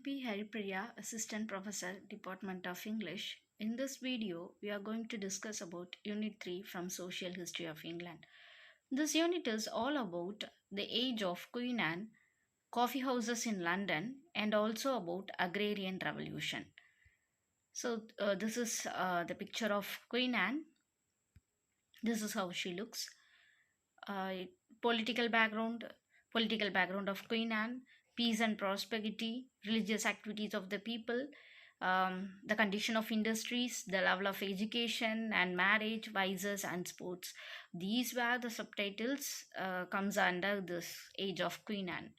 P. Haripriya, Assistant Professor, Department of English. In this video, we are going to discuss about Unit 3 from Social History of England. This unit is all about the age of Queen Anne, coffee houses in London, and also about agrarian revolution. So this is the picture of Queen Anne. This is how she looks. Uh, political background, political background of Queen Anne, peace and prosperity, religious activities of the people, the condition of industries, the level of education and marriage, vices and sports. These were the subtitles comes under this age of Queen Anne.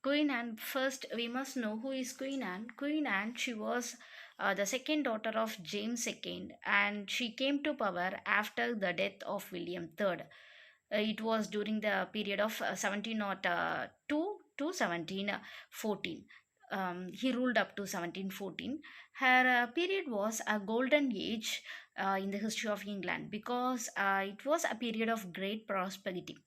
Queen Anne, first we must know who is Queen Anne. Queen Anne, she was the second daughter of James II and she came to power after the death of William III. It was during the period of 1702 to 1714. He ruled up to 1714. Her period was a golden age in the history of England because it was a period of great prosperity.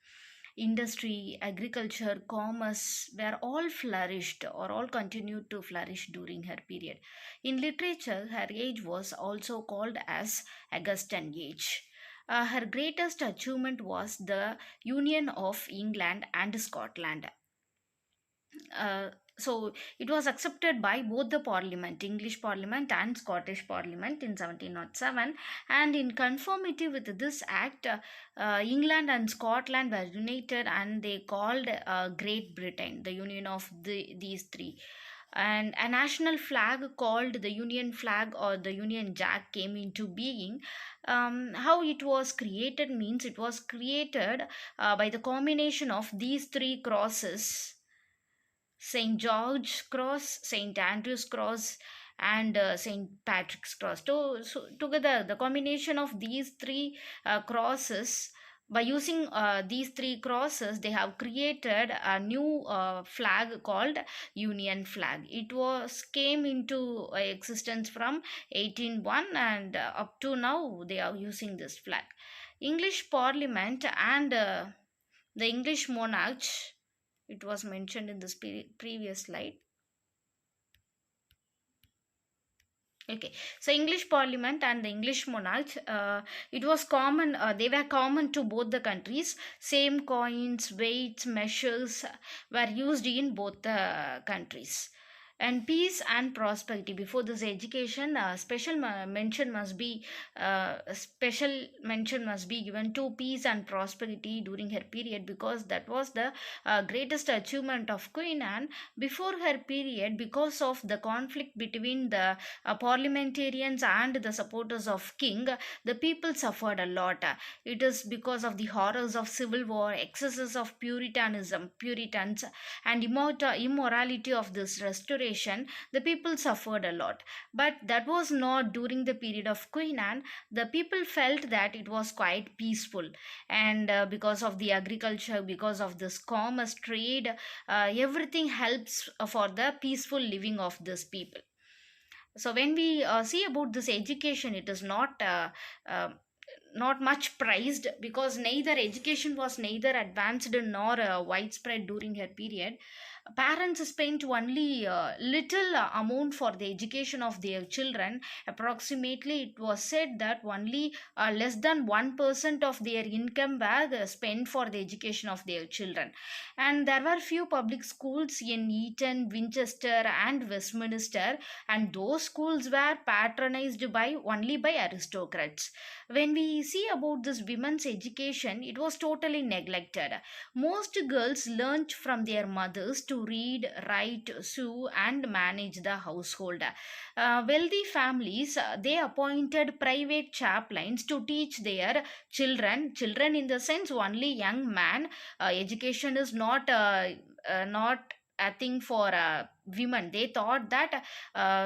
Industry, agriculture, commerce were all flourished or all continued to flourish during her period. In literature, her age was also called as Augustan age. Her greatest achievement was the union of England and Scotland. So it was accepted by both the parliament, English parliament and Scottish parliament in 1707, and in conformity with this act, England and Scotland were united and they called Great Britain, the union of these three. And a national flag called the Union flag or the Union Jack came into being. How it was created means it was created by the combination of these three crosses: St. George's Cross, St. Andrew's Cross, and St. Patrick's Cross. So together, the combination of these three crosses, by using these three crosses, they have created a new flag called Union flag. It was came into existence from 1801 and up to now they are using this flag. English Parliament and the English monarch, it was mentioned in this previous slide. Okay, so English Parliament and the English monarch, it was common. They were common to both the countries. Same coins, weights, measures were used in both the countries. And peace and prosperity. Before this education, special mention must be given to peace and prosperity during her period, because that was the greatest achievement of Queen Anne. Before her period, because of the conflict between the parliamentarians and the supporters of king, the people suffered a lot. It is because of the horrors of civil war, excesses of puritans, and immorality of this restoration. The people suffered a lot, but that was not during the period of Queen Anne. The people felt that it was quite peaceful, and because of the agriculture, because of this commerce, trade, everything helps for the peaceful living of these people. So when we see about this education, it is not much prized, because neither education was neither advanced nor widespread during her period. Parents spent only little amount for the education of their children. Approximately, it was said that only less than 1% of their income were spent for the education of their children. And there were few public schools in Eton, Winchester and Westminster, and those schools were patronized by only by aristocrats. When we see about this women's education, it was totally neglected. Most girls learnt from their mothers to read, write, sew and manage the household. Wealthy families, they appointed private chaplains to teach their children in the sense only young man. Education is not a thing for women. They thought that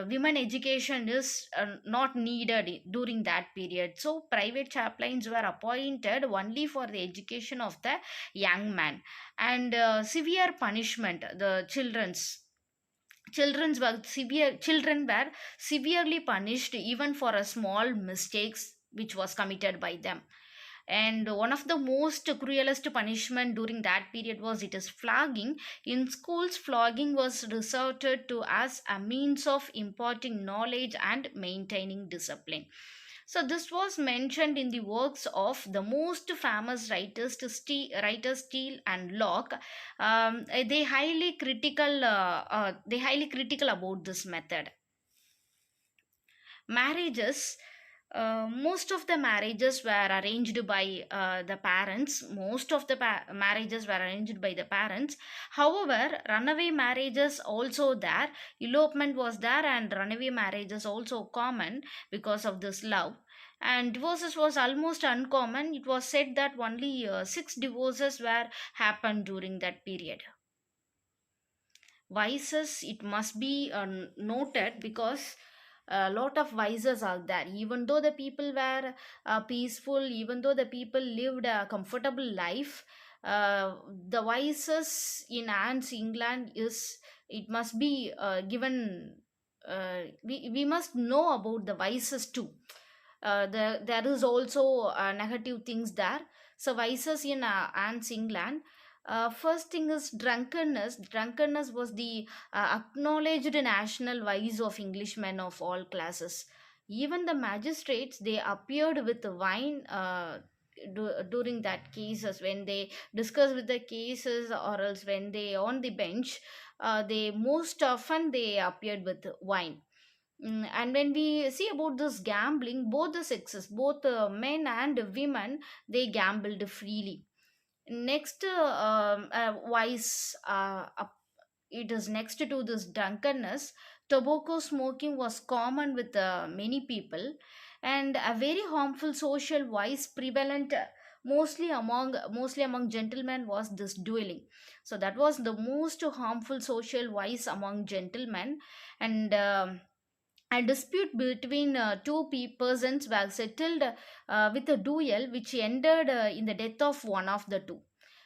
women education is not needed during that period, so private chaplains were appointed only for the education of the young man. And severe punishment, the children were severely punished even for a small mistakes which was committed by them. And one of the most cruelest punishment during that period was it is flogging. In schools, flogging was resorted to as a means of imparting knowledge and maintaining discipline. So this was mentioned in the works of the most famous writers, writers Steele and Locke. They highly critical about this method. Marriages, most of the marriages were arranged by the parents. Most of the marriages were arranged by the parents. However, runaway marriages also there, elopement was there, and runaway marriages also common because of this love. And divorces was almost uncommon. It was said that only 6 divorces were happened during that period. Vices, it must be noted, because a lot of vices are there. Even though the people were peaceful, even though the people lived a comfortable life, the vices in Anne's England is, it must be given, we must know about the vices too. There is also negative things there. So vices in Anne's England, first thing is drunkenness. Drunkenness was the acknowledged national vice of Englishmen of all classes. Even the magistrates, they appeared with wine during that cases, when they discuss with the cases, or else when they on the bench, they most often they appeared with wine. And when we see about this gambling, both the sexes, both men and women, they gambled freely. Next, vice, it is next to this drunkenness. Tobacco smoking was common with many people, and a very harmful social vice prevalent, mostly among gentlemen, was this dueling. So that was the most harmful social vice among gentlemen. And a dispute between persons was settled with a duel, which ended in the death of one of the two.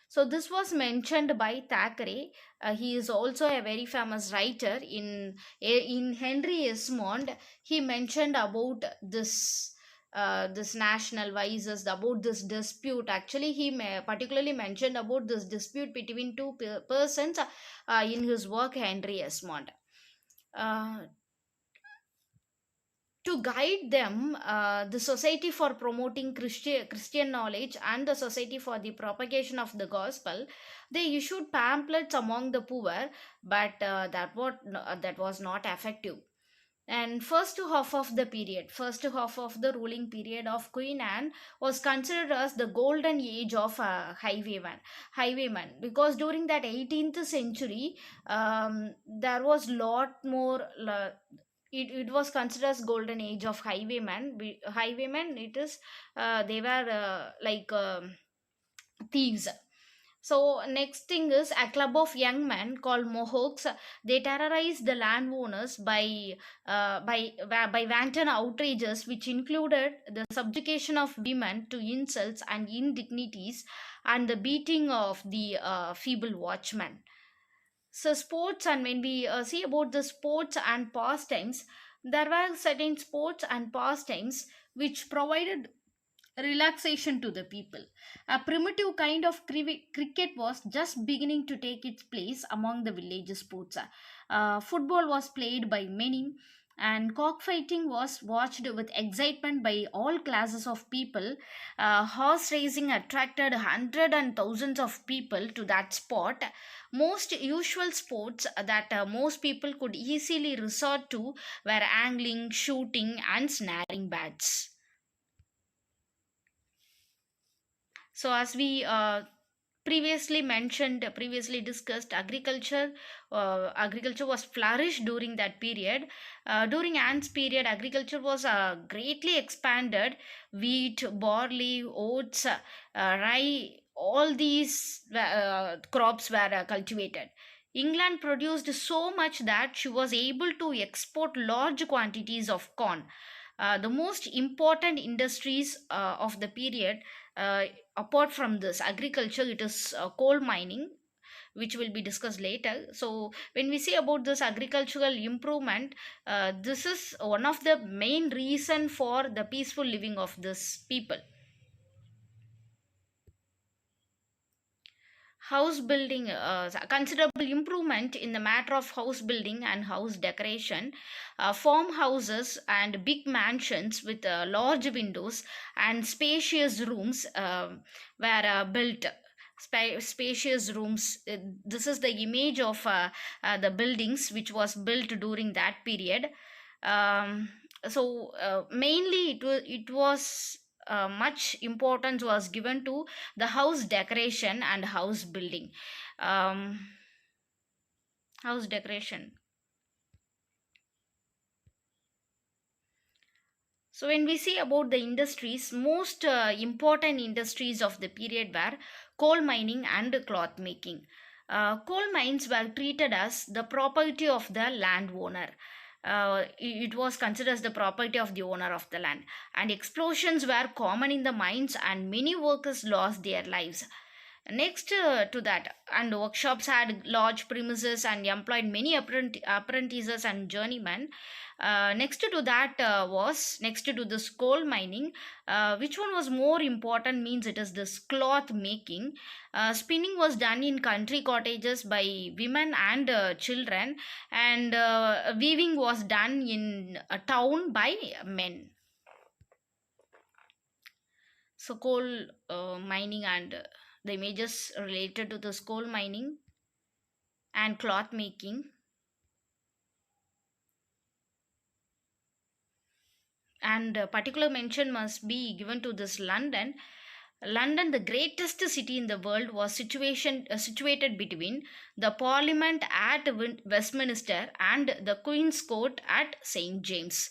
So this was mentioned by Thackeray. He is also a very famous writer. In Henry Esmond, he mentioned about this national vices, about this dispute. Actually, he particularly mentioned about this dispute between two persons in his work Henry Esmond. Uh, to guide them, the Society for Promoting Christian Knowledge and the Society for the Propagation of the Gospel, they issued pamphlets among the poor, but that was not effective. And first half of the ruling period of Queen Anne was considered as the golden age of highwayman, because during that 18th century, there was lot more. It was considered as golden age of highwaymen. Highwaymen, it is, they were like thieves. So next thing is a club of young men called Mohawks. They terrorized the landowners by wanton outrages, which included the subjugation of women to insults and indignities, and the beating of the feeble watchmen. So sports, and when we see about the sports and pastimes, there were certain sports and pastimes which provided relaxation to the people. A primitive kind of cricket was just beginning to take its place among the village sports. Football was played by many, and cockfighting was watched with excitement by all classes of people. Horse racing attracted hundreds and thousands of people to that spot. Most usual sports that most people could easily resort to were angling, shooting, and snaring bats. So, as we previously discussed, agriculture was flourished during that period. During Anne's period, agriculture was greatly expanded. Wheat, barley, oats, rye, all these crops were cultivated. England produced so much that she was able to export large quantities of corn. The most important industries of the period, uh, apart from this agriculture, it is coal mining, which will be discussed later. So when we say about this agricultural improvement, this is one of the main reason for the peaceful living of this people. House building, considerable improvement in the matter of house building and house decoration. Farmhouses and big mansions with large windows and spacious rooms were built. Spacious rooms. This is the image of the buildings which was built during that period. Mainly it was much importance was given to the house decoration and house building. um, House decoration. So when we see about the industries, most important industries of the period were coal mining and cloth making. Coal mines were treated as the property of the landowner. It was considered as the property of the owner of the land, and explosions were common in the mines, and many workers lost their lives. Next to that, and workshops had large premises and employed many apprentices and journeymen. Next to that was next to this coal mining. Which one was more important means it is this cloth making. Spinning was done in country cottages by women and children, and weaving was done in a town by men. So coal mining and the images related to this coal mining and cloth making. And particular mention must be given to this London. London, the greatest city in the world, was situated between the Parliament at Westminster and the Queen's Court at St James.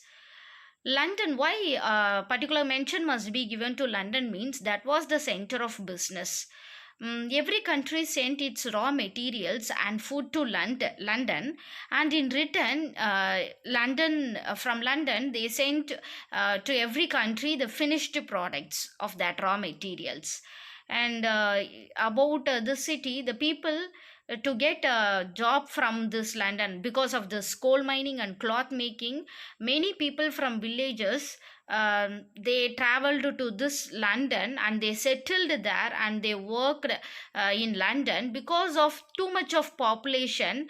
London, why particular mention must be given to London means that was the center of business. Every country sent its raw materials and food to London, and in return, from London they sent to every country the finished products of that raw materials. And about the city, the people to get a job from this London because of this coal mining and cloth making, many people from villages, they traveled to this London and they settled there and they worked in London because of too much of population.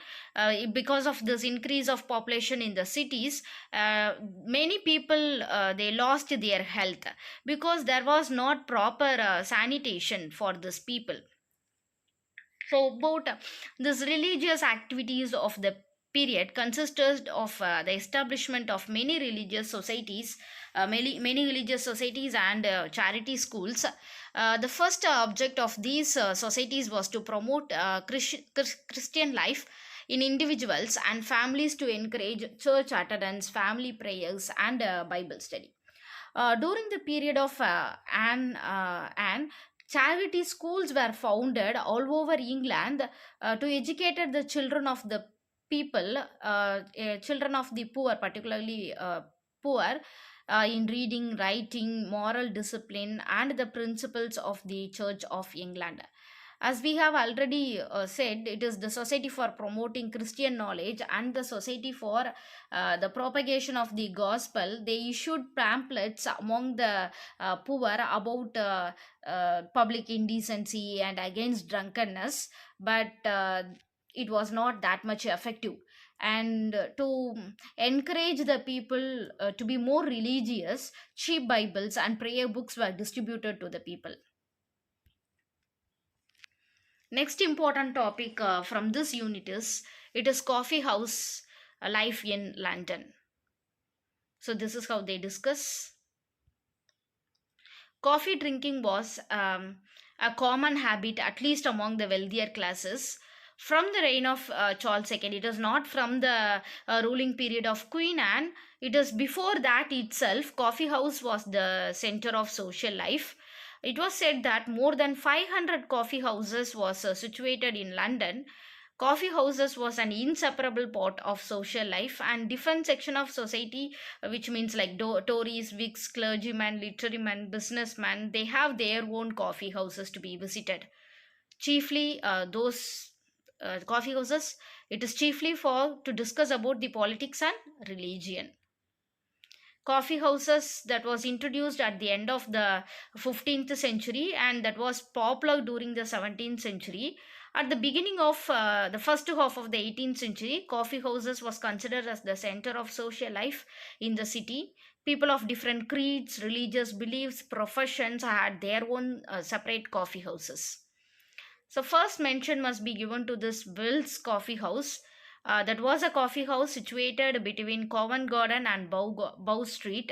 Because of this increase of population in the cities, many people they lost their health because there was not proper sanitation for these people. So, about these religious activities of the period consisted of the establishment of many religious societies, many religious societies and charity schools. The first object of these societies was to promote Christian life in individuals and families, to encourage church attendance, family prayers, and Bible study. During the period of Anne, charity schools were founded all over England to educate the children of the people, children of the poor, particularly poor, in reading, writing, moral discipline, and the principles of the Church of England. As we have already said, it is the Society for Promoting Christian Knowledge and the Society for the Propagation of the Gospel. They issued pamphlets among the poor about public indecency and against drunkenness, but it was not that much effective. And to encourage the people to be more religious, cheap Bibles and prayer books were distributed to the people. Next important topic from this unit is it is coffee house life in London. So this is how they discuss. Coffee drinking was a common habit, at least among the wealthier classes, from the reign of Charles II. It is not from the ruling period of Queen Anne. It is before that itself. Coffee house was the center of social life. It was said that more than 500 coffee houses was situated in London. Coffee houses was an inseparable part of social life, and different section of society, which means like Tories, Whigs, clergymen, literary businessmen, they have their own coffee houses to be visited. Chiefly, those coffee houses, it is chiefly for to discuss about the politics and religion. Coffee houses that was introduced at the end of the 15th century and that was popular during the 17th century. At the beginning of the first half of the 18th century, coffee houses was considered as the center of social life in the city. People of different creeds, religious beliefs, professions had their own separate coffee houses. So, first mention must be given to this Will's Coffee House. That was a coffee house situated between Covent Garden and Bow Street.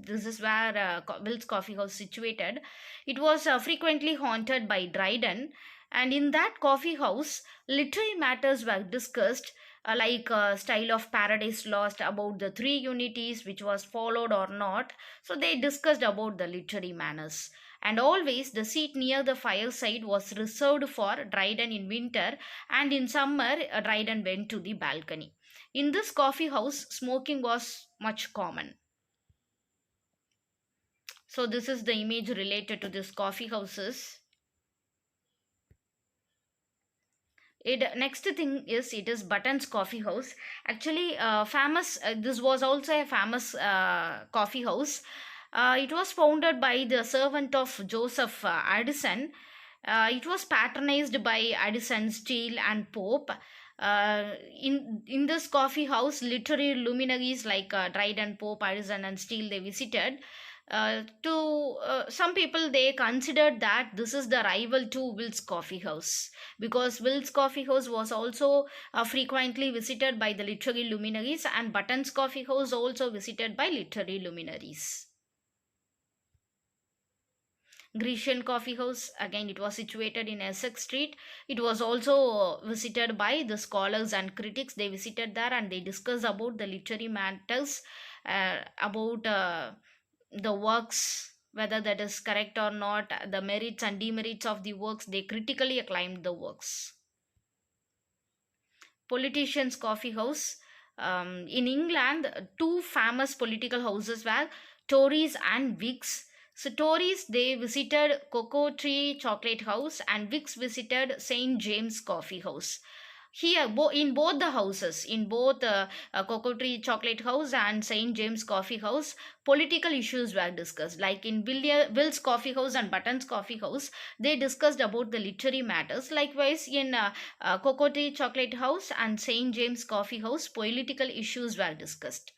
This is where Will's Coffee House situated. It was frequently haunted by Dryden, and in that coffee house, literary matters were discussed, like style of Paradise Lost, about the three unities which was followed or not. So they discussed about the literary manners, and always the seat near the fireside was reserved for Dryden in winter, and in summer Dryden went to the balcony. In this coffee house, smoking was much common. So this is the image related to this coffee houses. It next thing is it is Button's Coffee House. Actually, famous. This was also a famous coffee house. It was founded by the servant of Joseph Addison. It was patronized by Addison, Steele, and Pope. In this coffee house, literary luminaries like Dryden, Pope, Addison, and Steele they visited. To some people, they considered that this is the rival to Will's Coffee House, because Will's Coffee House was also frequently visited by the literary luminaries, and Button's Coffee House also visited by literary luminaries. Grecian Coffee House, again, it was situated in Essex Street. It was also visited by the scholars and critics. They visited there and they discussed about the literary matters, about the works, whether that is correct or not, the merits and demerits of the works. They critically acclaimed the works. Politicians' Coffee House. In England, two famous political houses were Tories and Whigs. So Tories they visited Cocoa Tree Chocolate House, and Whigs visited St James Coffee House. Here, in both the houses, in both Cocoa Tree Chocolate House and St James Coffee House, political issues were discussed. Like in Will's Coffee House and Button's Coffee House, they discussed about the literary matters. Likewise, in Cocoa Tree Chocolate House and St James Coffee House, political issues were discussed.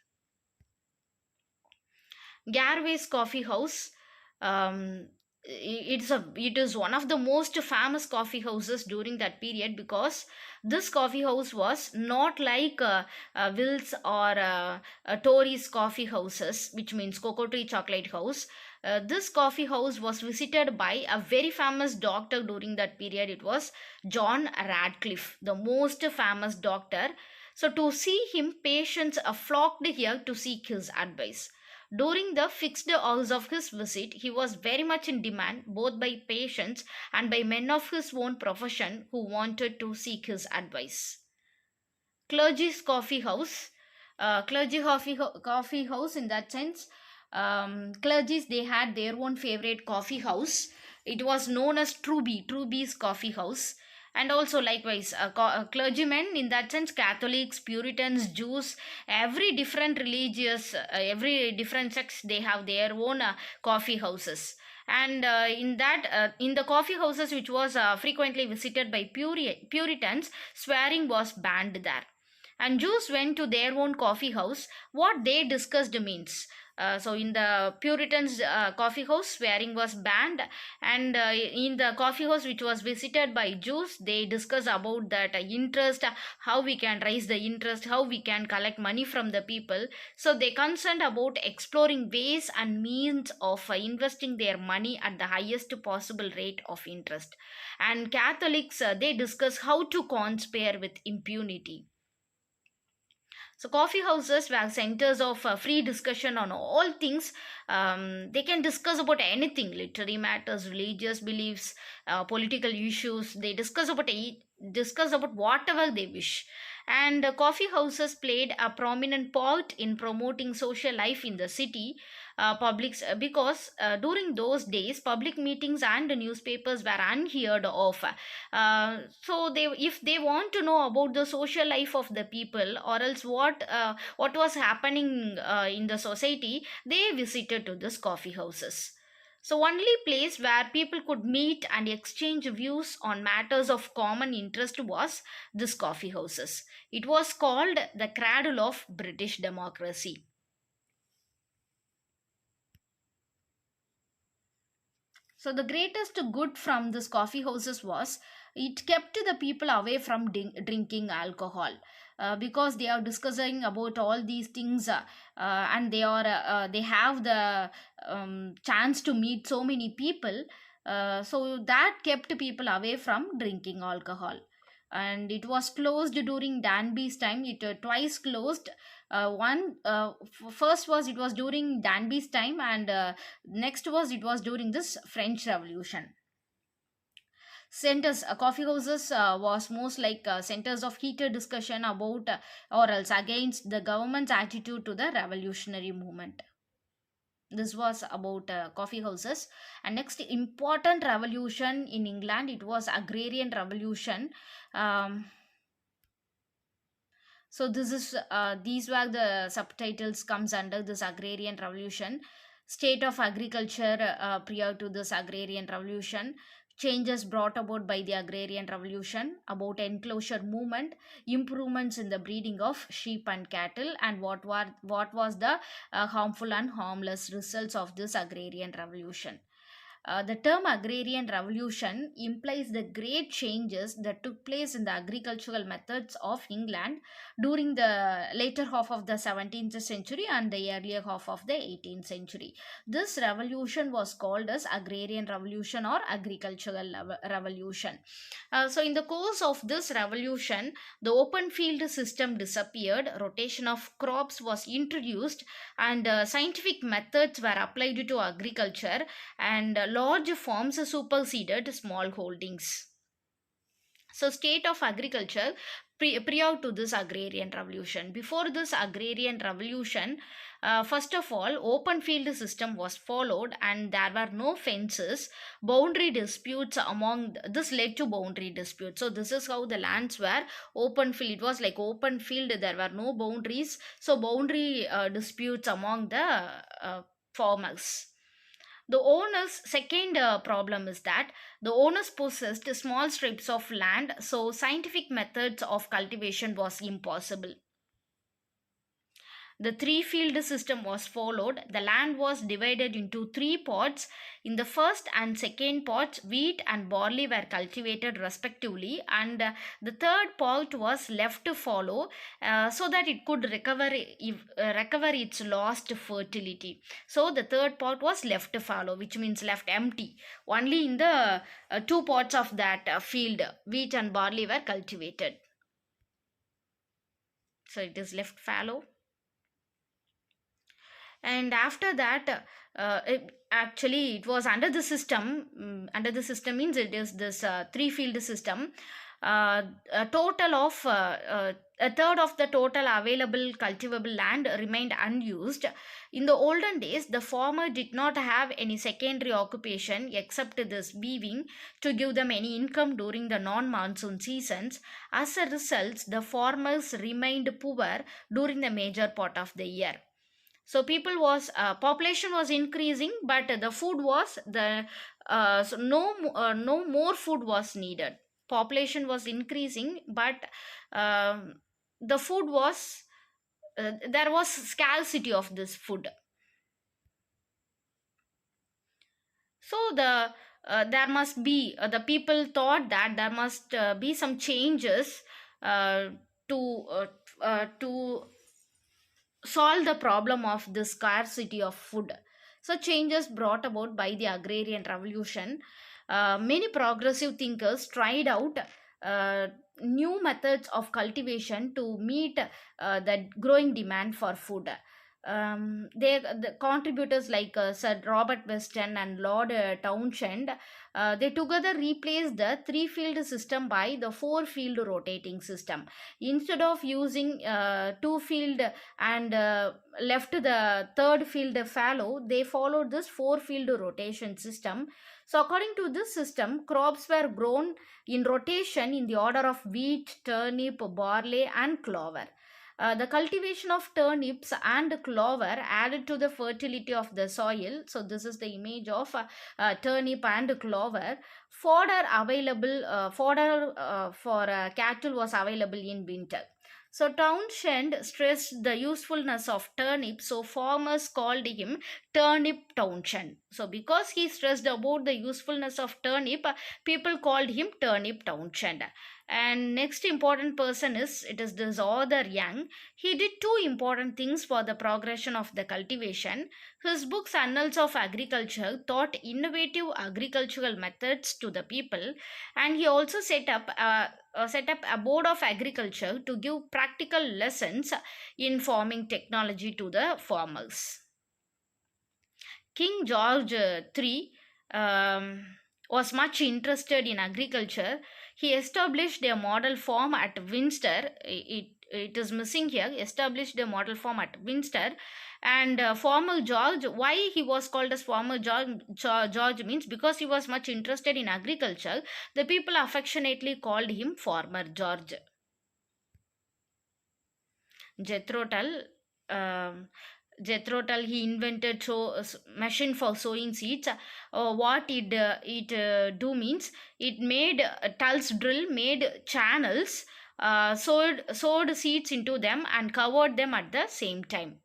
Garvey's Coffee House. Um, it is one of the most famous coffee houses during that period, because this coffee house was not like Will's or Tory's coffee houses, which means Cocoa Tree Chocolate House. This coffee house was visited by a very famous doctor during that period. It was John Radcliffe, the most famous doctor. So to see him, patients flocked here to seek his advice. During the fixed hours of his visit, he was very much in demand both by patients and by men of his own profession who wanted to seek his advice. Clergy's Coffee House. Coffee House, in that sense, clergies they had their own favorite coffee house. It was known as Truby's Coffee House. And also likewise clergymen, in that sense, Catholics, Puritans, Jews, every different religious, every different sects, they have their own coffee houses. And in the coffee houses which was frequently visited by Puritans, swearing was banned there, and Jews went to their own coffee house. What they discussed means, so in the Puritans coffee house, swearing was banned, and in the coffee house which was visited by Jews, they discuss about that interest, how we can raise the interest, how we can collect money from the people. So they concerned about exploring ways and means of investing their money at the highest possible rate of interest. And Catholics, they discuss how to conspire with impunity. So coffee houses were centers of free discussion on all things. They can discuss about anything: literary matters, religious beliefs, political issues. They discuss about whatever they wish. And coffee houses played a prominent part in promoting social life in the city. Publics because during those days public meetings and newspapers were unheard of. So they, if they want to know about the social life of the people, or else what was happening in the society, they visited to this coffee houses. So only place where people could meet and exchange views on matters of common interest was this coffee houses. It was called the cradle of British democracy. So the greatest good from this coffee houses was it kept the people away from drinking alcohol, because they are discussing about all these things, and they have the chance to meet so many people. So that kept people away from drinking alcohol. And it was closed during Danby's time. It twice closed. First was it was during Danby's time, and next was it was during this French Revolution. Centers, coffee houses was most like centers of heated discussion about, or else against the government's attitude to the revolutionary movement. This was about coffee houses. And next important revolution in England, it was agrarian revolution. um, so this is these were the subtitles comes under this agrarian revolution. State of agriculture prior to this agrarian revolution, changes brought about by the agrarian revolution, about enclosure movement, improvements in the breeding of sheep and cattle, and what was the harmful and harmless results of this agrarian revolution. The term agrarian revolution implies the great changes that took place in the agricultural methods of England during the later half of the 17th century and the earlier half of the 18th century. This revolution was called as agrarian revolution or agricultural revolution. So, in the course of this revolution, the open field system disappeared, rotation of crops was introduced, and scientific methods were applied to agriculture, and large farms superseded small holdings. So state of agriculture prior to this agrarian revolution. Before this agrarian revolution, first of all, open field system was followed, and there were no fences. Boundary disputes among this led to boundary disputes. So this is how the lands were open field. It was like open field, there were no boundaries, so boundary disputes among the farmers. The owner's second problem is that the owners possessed small strips of land, so scientific methods of cultivation was impossible. The three field system was followed. The land was divided into three pots. In the first and second pots, wheat and barley were cultivated respectively, and the third pot was left to follow, so that it could recover its lost fertility. So the third pot was left to follow, which means left empty. Only in the two pots of that field, wheat and barley were cultivated. So it is left fallow. And after that, actually it was under the system. Under the system means it is this three field system. A total of a third of the total available cultivable land remained unused. In the olden days, the farmer did not have any secondary occupation except this weaving to give them any income during the non monsoon seasons. As a result, the farmers remained poor during the major part of the year. So people was population was increasing, but the food was the so no more food was needed. Population was increasing, but the food was there was scarcity of this food. So there must be the people thought that there must be some changes uh, to solve the problem of the scarcity of food. So, changes brought about by the agrarian revolution, many progressive thinkers tried out uh, new methods of cultivation to meet the growing demand for food. The contributors like Sir Robert Weston and Lord Townshend, they together replaced the three field system by the four field rotating system. Instead of using two field and left the third field fallow, they followed this four field rotation system. So according to this system, crops were grown in rotation in the order of wheat, turnip, barley and clover. The cultivation of turnips and clover added to the fertility of the soil. So this is the image of turnip and clover. Fodder for cattle was available in winter. So Townshend stressed the usefulness of turnip, so farmers called him Turnip Townshend. So because he stressed about the usefulness of turnip, people called him Turnip Townshend. And next important person is, it is this author Young. He did two important things for the progression of the cultivation. His books Annals of Agriculture taught innovative agricultural methods to the people, and he also set up a board of agriculture to give practical lessons in farming technology to the farmers. King George III was much interested in agriculture. He established a model farm at Windsor. It is missing here. Established a model farm at Windsor. And Farmer George, why he was called as Farmer George means because he was much interested in agriculture. The people affectionately called him Farmer George. Jethro Tull. Um, Jethro Tull, he invented machine for sowing seeds. What it do means, it made Tull's drill made channels, sowed seeds into them and covered them at the same time.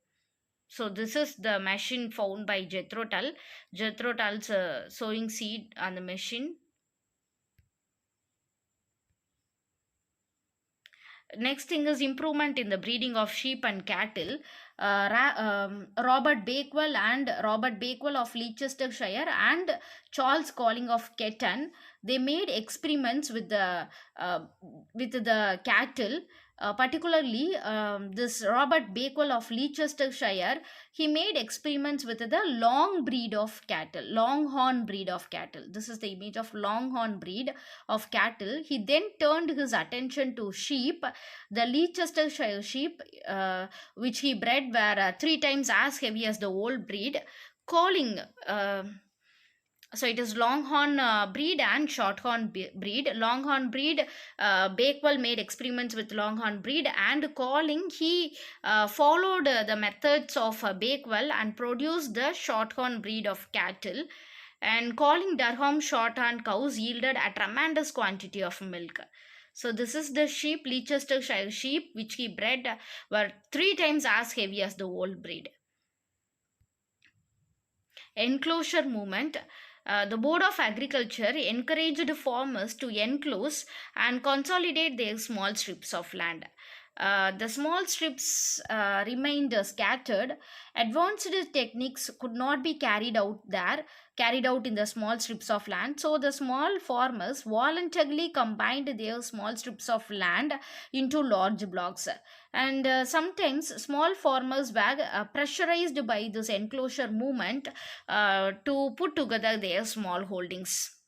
So this is the machine found by Jethro Tull. Jethro Tull's sowing seed on the machine. Next thing is improvement in the breeding of sheep and cattle. Robert Bakewell of Leicestershire and Charles Colling of Ketton, they made experiments uh, with the cattle. Particularly, this Robert Bakewell of Leicestershire, he made experiments with the longhorn breed of cattle. This is the image of longhorn breed of cattle. He then turned his attention to sheep. The Leicestershire sheep, which he bred, were three times as heavy as the old breed. Calling, so it is longhorn breed and shorthorn breed. Longhorn breed, Bakewell made experiments with longhorn breed, and Calling, he followed the methods of Bakewell and produced the shorthorn breed of cattle. And Calling Durham shorthorn cows yielded a tremendous quantity of milk. So this is the sheep, Leicestershire sheep, which he bred, were three times as heavy as the old breed. Enclosure movement. The Board of Agriculture encouraged farmers to enclose and consolidate their small strips of land. The small strips remained scattered. Advanced techniques could not be carried out in the small strips of land. So the small farmers voluntarily combined their small strips of land into large blocks. And sometimes small farmers were pressurized by this enclosure movement to put together their small holdings.